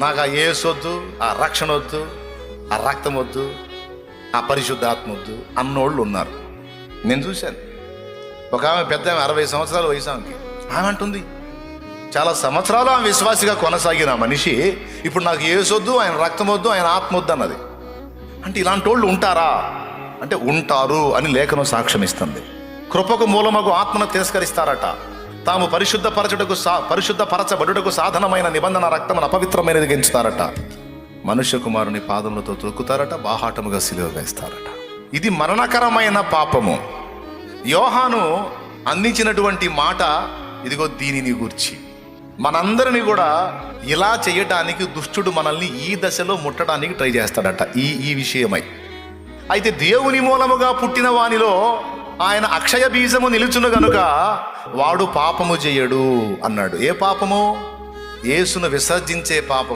నాకు ఆ యేసు వద్దు, ఆ రక్షణ వద్దు, ఆ రక్తం వద్దు, ఆ పరిశుద్ధాత్మ వద్దు అన్నోళ్ళు ఉన్నారు. నేను చూశాను. ఒక ఆమె పెద్ద 60 సంవత్సరాల వయసు ఆమెకి. ఆమె అంటుంది, చాలా సంవత్సరాలు ఆమె విశ్వాసిగా కొనసాగిన మనిషి ఇప్పుడు నాకు యేసు వద్దు, ఆయన రక్తం వద్దు, ఆయన ఆత్మ వద్దు అన్నది. అంటే ఇలాంటి వాళ్ళు ఉంటారా అంటే ఉంటారు అని లేఖనం సాక్ష్యం ఇస్తుంది. కృపకు మూలమగు ఆత్మను తిరస్కరిస్తారట. తాము పరిశుద్ధపరచబడుటకు సాధనమైన నిబంధన రక్తమును అపవిత్రమైనది ఎంచుతారట. మనుష్య కుమారుని పాదములతో తొక్కుతారట, బాహాటముగా సిలువ వేస్తారట. ఇది మరణకరమైన పాపము. యోహాను అందించినటువంటి మాట ఇదిగో దీనిని గూర్చి. మనందరినీ కూడా ఇలా చేయటానికి దుష్టుడు మనల్ని ఈ దశలో ముట్టడానికి ట్రై చేస్తాడట, ఈ విషయమై. అయితే దేవుని మూలముగా పుట్టిన వానిలో ఆయన అక్షయ బీజము నిలుచును గనుక వాడు పాపము చేయడు అన్నాడు. ఏ పాపము? యేసును విసర్జించే పాపం.